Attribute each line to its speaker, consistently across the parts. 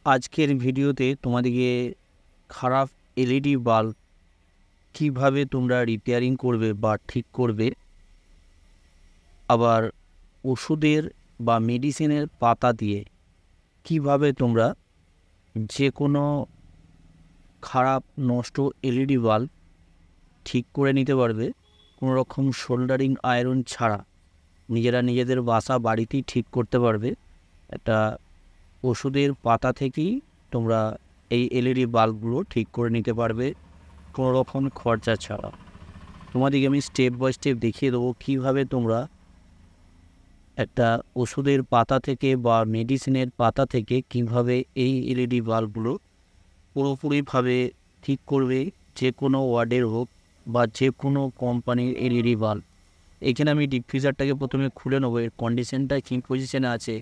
Speaker 1: আজকের ভিডিওতে তোমাদেরকে খারাপ এলইডি বাল্ব কিভাবে তোমরা রিপেয়ারিং করবে বা ঠিক করবে, আবার ওষুধের বা মেডিসিনের পাতা দিয়ে কিভাবে তোমরা যে কোনো খারাপ নষ্ট এলইডি বাল্ব ঠিক করে নিতে পারবে কোনো রকম সোল্ডারিং আয়রন ছাড়া। নিজেরা নিজেদের বাসা বাড়িতেই ঠিক করতে পারবে। একটা ওষুধের পাতা থেকেই তোমরা এই এলইডি বাল্বগুলো ঠিক করে নিতে পারবে কোনো রকম খরচা ছাড়া। তোমাদেরকে আমি স্টেপ বাই স্টেপ দেখিয়ে দেবো কীভাবে তোমরা একটা ওষুধের পাতা থেকে বা মেডিসিনের পাতা থেকে কিভাবে এই এলইডি বাল্বগুলো পুরোপুরিভাবে ঠিক করবে, যে কোনো ওয়ার্ডের হোক বা যে কোনো কোম্পানির এলইডি বাল্ব। এখানে আমি ডিফিউজারটাকে প্রথমে খুলে নেবো, এর কন্ডিশনটা কী পজিশানে আছে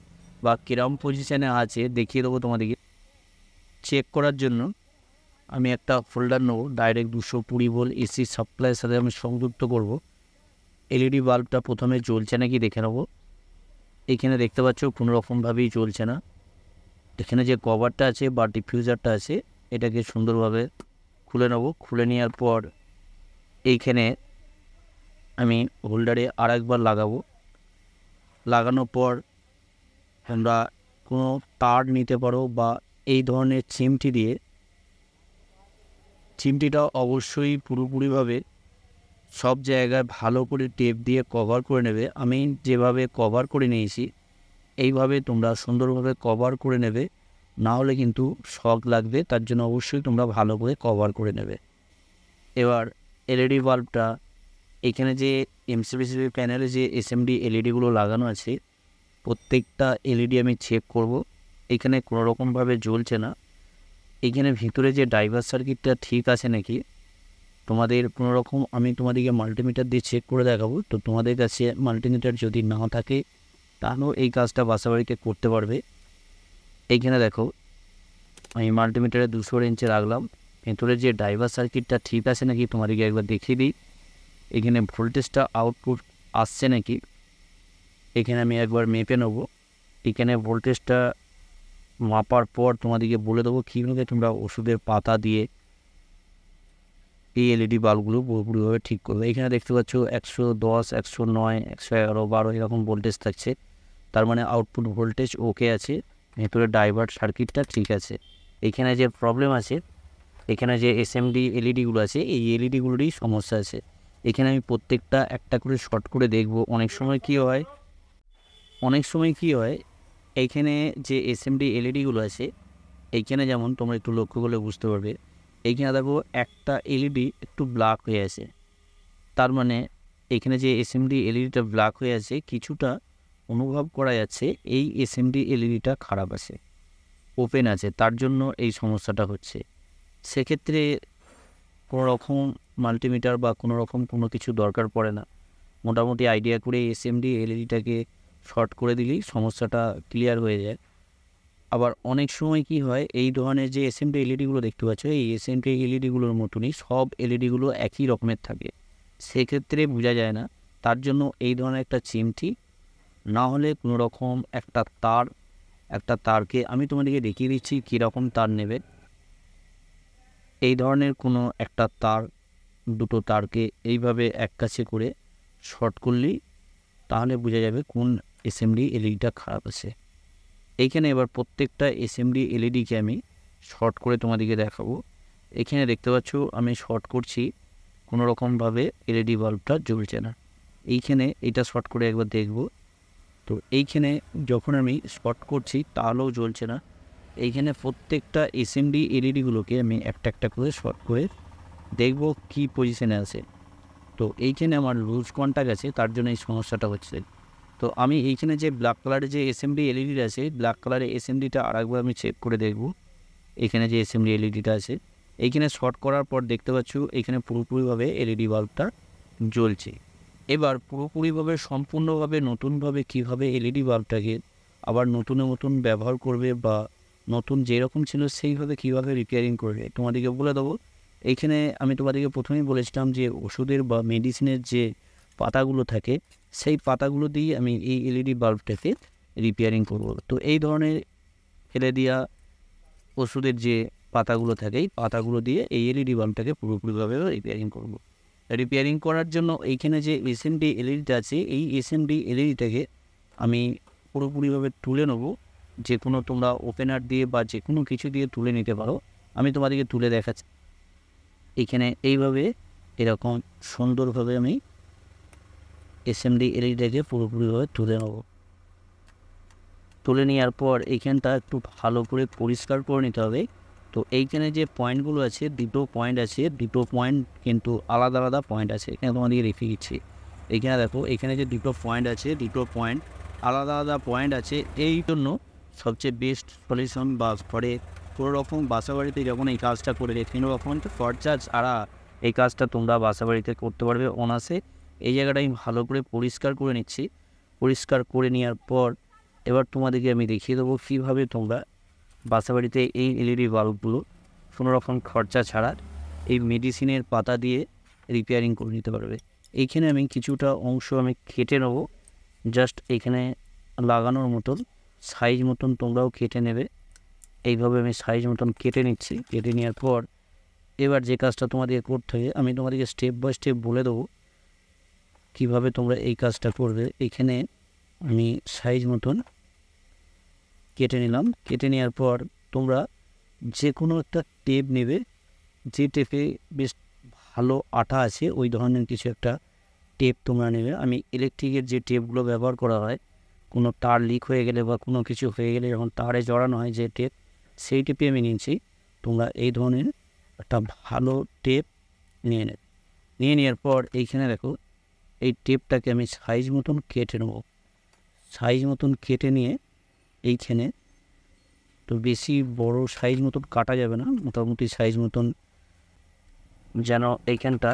Speaker 1: বা কিরম পজিশানে আছে দেখিয়ে দেবো তোমাদেরকে। চেক করার জন্য আমি একটা ফোল্ডার নেবো, ডাইরেক্ট 220 ভোল্ট এসি সাপ্লাইয়ের সাথে আমি সংযুক্ত করব। এলইডি বাল্বটা প্রথমে জ্বলছে নাকি দেখে নেবো। এখানে দেখতে পাচ্ছ কোনো রকমভাবেই জ্বলছে না। এখানে যে কভারটা আছে বা ডিফিউজারটা আছে এটাকে সুন্দরভাবে খুলে নেব। খুলে নেওয়ার পর এইখানে আমি হোল্ডারে আর একবার লাগাবো। লাগানোর পর তোমরা কোনো তার নিতে পারো বা এই ধরনের চিমটি দিয়ে, চিমটিটা অবশ্যই পুরোপুরিভাবে সব জায়গায় ভালো করে টেপ দিয়ে কভার করে নেবে। আমি যেভাবে কভার করে নিয়েছি এইভাবে তোমরা সুন্দরভাবে কভার করে নেবে, না হলে কিন্তু শক লাগবে। তার জন্য অবশ্যই তোমরা ভালো করে কভার করে নেবে। এবার এলইডি বাল্বটা এখানে যে এমসিবিসিবি প্যানেলে যে এসএমডি এলইডিগুলো লাগানো আছে প্রত্যেকটা এলইডি আমি চেক করব। এখানে কোনো রকমভাবে জ্বলছে না। এখানে ভিতরে যে ড্রাইভার সার্কিটটা ঠিক আছে নাকি তোমাদের কোনো রকম আমি তোমাদেরকে মাল্টিমিটার দিয়ে চেক করে দেখাবো। তো তোমাদের কাছে মাল্টিমিটার যদি না থাকে তাহলেও এই কাজটা বাসাবাড়িতে করতে পারবে। এইখানে দেখো আমি মাল্টিমিটারে 200 ইঞ্চি রাখলাম। ভেতরে যে ড্রাইভার সার্কিটটা ঠিক আছে নাকি তোমাদেরকে একবার দেখিয়ে দিই। এখানে ভোল্টেজটা আউটপুট আসছে নাকি এখানে আমি একবার মেপে নেব। এখানে ভোল্টেজটা মাপার পর তোমাদেরকে বলে দেবো কীভাবে তোমরা ওষুধের পাতা দিয়ে এই এলইডি বাল্বগুলো পুরোপুরিভাবে ঠিক করবে। এখানে দেখতে পাচ্ছ 110, 109, 111, 12 এরকম ভোল্টেজ থাকছে। তার মানে আউটপুট ভোল্টেজ ওকে আছে, ভেতরে ড্রাইভার সার্কিটটা ঠিক আছে। এখানে যে প্রবলেম আছে, এখানে যে এসএমডি এলইডিগুলো আছে এই এলইডিগুলোরই সমস্যা আছে। এখানে আমি প্রত্যেকটা একটা করে শর্ট করে দেখব। অনেক সময় কি হয় এইখানে যে এসএমডি এলইডিগুলো আছে এইখানে যেমন তোমরা একটু লক্ষ্য করলে বুঝতে পারবে, এইখানে দেখো একটা এলইডি একটু ব্ল্যাক হয়ে আছে। তার মানে এখানে যে এসএমডি এলইডিটা ব্ল্যাক হয়ে আছে কিছুটা অনুভব করা যাচ্ছে এই এসএমডি এলইডিটা খারাপ আছে, ওপেন আছে, তার জন্য এই সমস্যাটা হচ্ছে। সেক্ষেত্রে কোনো রকম মাল্টিমিটার বা কোনো রকম কোনো কিছু দরকার পড়ে না। মোটামুটি আইডিয়া করে এসএমডি এলইডিটাকে শর্ট করে দিলেই সমস্যাটা ক্লিয়ার হয়ে যায়। আবার অনেক সময় কি হয়, এই ধরনের যে এসএমডি এলইডিগুলো দেখতে পাচ্ছ এই এসএমডি এলইডিগুলোর মতনই সব এলইডিগুলো একই রকমের থাকে, সেক্ষেত্রে বোঝা যায় না। তার জন্য এই ধরনের একটা চিমটি না হলে কোনো রকম একটা তারকে আমি তোমাদেরকে দেখিয়ে দিচ্ছি কীরকম তার নেবে। এই ধরনের কোনো একটা তার, দুটো তারকে এইভাবে এক কাছে করে শর্ট করলেই তাহলে বোঝা যাবে কোন এসএমডি এলইডিটা খারাপ আছে। এইখানে এবার প্রত্যেকটা এসএমডি এলইডিকে আমি শর্ট করে তোমাদেরকে দেখাবো। এখানে দেখতে পাচ্ছ আমি শর্ট করছি, কোনো রকমভাবে এলইডি বাল্বটা জ্বলছে না। এইখানে এটা শর্ট করে একবার দেখব। তো এইখানে যখন আমি শর্ট করছি তাহলেও জ্বলছে না। এইখানে প্রত্যেকটা এসএমডি এলইডিগুলোকে আমি একটা একটা করে শর্ট করে দেখব কি পজিশনে আছে। তো এইখানে আমার লুজ কন্টাক্ট আছে, তার জন্য এই সমস্যাটা হচ্ছে। তো আমি এইখানে যে ব্ল্যাক কালারের যে এসএমডি এলইডি আছে ব্ল্যাক কালারের এসএমডিটা আরেকবার আমি চেক করে দেখব। এখানে যে এসএমডি এলইডিটা আছে এইখানে শর্ট করার পর দেখতে পাচ্ছ এখানে পুরোপুরিভাবে এলইডি বাল্বটা জ্বলছে। এবার পুরোপুরিভাবে সম্পূর্ণভাবে নতুনভাবে কীভাবে এলইডি বাল্বটাকে আবার নতুন ব্যবহার করবে বা নতুন যেরকম ছিল সেইভাবে কীভাবে রিপেয়ারিং করবে তোমাদেরকে বলে দেবো। এইখানে আমি তোমাদেরকে প্রথমেই বলেছিলাম যে ওষুধের বা মেডিসিনের যে পাতাগুলো থাকে সেই পাতাগুলো দিয়ে আমি এই এলইডি বাল্বটাকে রিপেয়ারিং করব। তো এই ধরনের ফেলে দেওয়া ওষুধের যে পাতাগুলো থাকে এই পাতাগুলো দিয়ে এই এলইডি বাল্বটাকে পুরোপুরিভাবে রিপেয়ারিং করব। রিপেয়ারিং করার জন্য এইখানে যে এসএমডি এলইডিটা আছে এই এসএমডি এলইডিটাকে আমি পুরোপুরিভাবে তুলে নেব। যে কোনো তোমরা ওপেনার দিয়ে বা যে কোনো কিছু দিয়ে তুলে নিতে পারো, আমি তোমাদেরকে তুলে দেখাচ্ছি। এইখানে এইভাবে এরকম সুন্দরভাবে আমি এসএমডি এলইডিটাকে পুরোপুরিভাবে তুলে নেব। তুলে নেওয়ার পর এইখানটা একটু ভালো করে পরিষ্কার করে নিতে হবে। তো এইখানে যে পয়েন্টগুলো আছে, দুটো পয়েন্ট আছে, দুটো পয়েন্ট কিন্তু আলাদা আলাদা পয়েন্ট আছে। এখানে তোমাদেরকে রেখে দিচ্ছি। এইখানে দেখো, এখানে যে দুটো পয়েন্ট আছে, দুটো পয়েন্ট আলাদা আলাদা পয়েন্ট আছে। এই জন্য সবচেয়ে বেস্ট সলিউশন বা ঘরে কোনো রকম বাসা বাড়িতে যখন এই কাজটা করে কোনো রকম খরচা ছাড়া এই কাজটা তোমরা বাসা বাড়িতে করতে পারবে অনায়াসে। এই জায়গাটা আমি ভালো করে পরিষ্কার করে নিচ্ছি। পরিষ্কার করে নেওয়ার পর এবার তোমাদেরকে আমি দেখিয়ে দেবো কীভাবে তোমরা বাসাবাড়িতে এই এলইডি বাল্বগুলো কোনো রকম খরচা ছাড়া এই মেডিসিনের পাতা দিয়ে রিপেয়ারিং করে নিতে পারবে। এইখানে আমি কিছুটা অংশ আমি কেটে নেব, জাস্ট এখানে লাগানোর মতন সাইজ মতন তোমরাও কেটে নেবে। এইভাবে আমি সাইজ মতন কেটে নিচ্ছি। কেটে নেওয়ার পর এবার যে কাজটা তোমাদের করতে হবে আমি তোমাদেরকে স্টেপ বাই স্টেপ বলে দেবো কীভাবে তোমরা এই কাজটা করবে। এখানে আমি সাইজ মতন কেটে নিলাম। কেটে নেওয়ার পর তোমরা যে কোনো একটা টেপ নেবে, যে টেপে বেশ ভালো আঠা আছে ওই ধরনের কিছু একটা টেপ তোমরা নেবে। আমি ইলেকট্রিকের যে টেপগুলো ব্যবহার করা হয়, কোনো তার লিক হয়ে গেলে বা কোনো কিছু হয়ে গেলে যখন তারে জড়ানো হয় যে টেপ, সেই টেপে আমি নিয়েছি। তোমরা এই ধরনের একটা ভালো টেপ নিয়ে নেবে। নিয়ে নেওয়ার পর এইখানে দেখো, এই টেপটাকে আমি সাইজ মতন কেটে নেব। সাইজ মতন কেটে নিয়ে এইখানে, তো বেশি বড় সাইজ মতন কাটা যাবে না, মোটামুটি সাইজ মতন যেন এইখানটা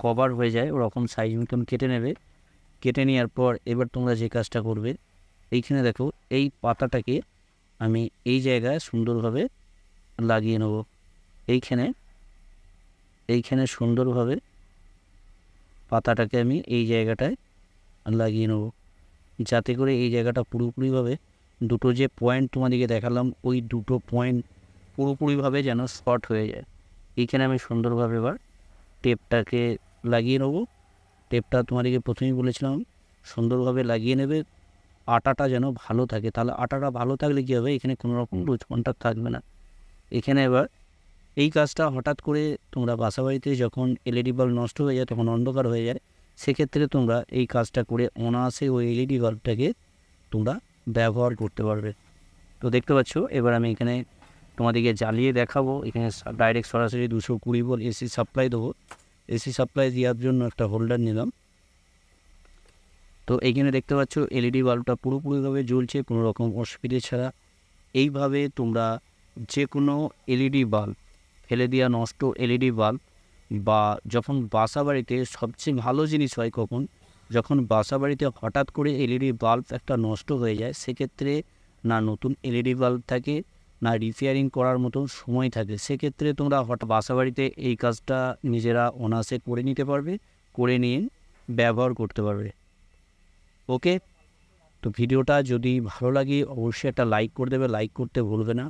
Speaker 1: কভার হয়ে যায় ওরকম সাইজ মতন কেটে নেবে। কেটে নেওয়ার পর এবার তোমরা যে কাজটা করবে, এইখানে দেখো এই পাতাটাকে আমি এই জায়গায় সুন্দরভাবে লাগিয়ে নেব। এইখানে সুন্দরভাবে পাতাটাকে আমি এই জায়গাটায় লাগিয়ে নেব, যাতে করে এই জায়গাটা পুরোপুরিভাবে দুটো যে পয়েন্ট তোমাদেরকে দেখালাম ওই দুটো পয়েন্ট পুরোপুরিভাবে যেন স্পট হয়ে যায়। এইখানে আমি সুন্দরভাবে এবার টেপটাকে লাগিয়ে নেব। টেপটা তোমাদেরকে প্রথমেই বলেছিলাম সুন্দরভাবে লাগিয়ে নেবে, আটাটা যেন ভালো থাকে। তাহলে আটাটা ভালো থাকলে কী হবে, এখানে কোনো রকম লুজ কন্টাক্ট থাকবে না। এখানে এবার এই কাজটা হঠাৎ করে তোমরা বাসাবাড়িতে যখন এলইডি বাল্ব নষ্ট হয়ে যায়, তখন অন্ধকার হয়ে যায়, সেক্ষেত্রে তোমরা এই কাজটা করে অনায়াসে ওই এলইডি বাল্বটাকে তোমরা ব্যবহার করতে পারবে। তো দেখতে পাচ্ছ এবার আমি এখানে তোমাদেরকে জ্বালিয়ে দেখাবো। এখানে ডাইরেক্ট সরাসরি 220 ভোল্ট এসি সাপ্লাই দেবো। এসি সাপ্লাই দেওয়ার জন্য একটা হোল্ডার নিলাম। তো এইখানে দেখতে পাচ্ছ এলইডি বাল্বটা পুরোপুরিভাবে জ্বলছে কোনো রকম অসুবিধে ছাড়া। এইভাবে তোমরা যে কোনো এলইডি বাল্ব, ফেলে দেওয়া নষ্ট এলইডি বাল্ব, বা যখন বাসা বাড়িতে সবচেয়ে ভালো জিনিস হয় কখন, যখন বাসা বাড়িতে হঠাৎ করে এলইডি বাল্ব একটা নষ্ট হয়ে যায়, সেক্ষেত্রে না নতুন এলইডি বাল্ব থাকে না রিপেয়ারিং করার মতন সময় থাকে। সেক্ষেত্রে তোমরা হঠাৎ বাসা বাড়িতে এই কাজটা নিজেরা অনায়াসে করে নিতে পারবে, করে নিয়ে ব্যবহার করতে পারবে। ওকে, তো ভিডিওটা যদি ভালো লাগে অবশ্যই একটা লাইক করে দেবে, লাইক করতে ভুলবে না।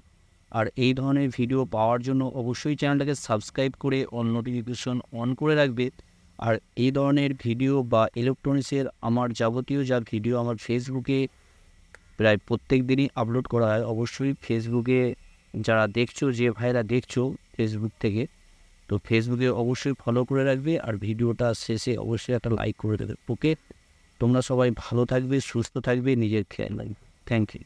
Speaker 1: আর এই ধরনের ভিডিও পাওয়ার জন্য অবশ্যই চ্যানেলটাকে সাবস্ক্রাইব করে অল নোটিফিকেশন অন করে রাখবে। আর এই ধরনের ভিডিও বা ইলেকট্রনিক্সের আমার যাবতীয় যা ভিডিও আমার ফেসবুকে প্রায় প্রত্যেক দিনই আপলোড করা হয়। অবশ্যই ফেসবুকে যারা দেখছো, যে ভাইরা দেখছো ফেসবুক থেকে, তো ফেসবুকে অবশ্যই ফলো করে রাখবে। আর ভিডিওটা শেষে অবশ্যই একটা লাইক করে দেবে। ওকে, তোমরা সবাই ভালো থাকবে, সুস্থ থাকবে, নিজের খেয়াল রাখবে। Thank you.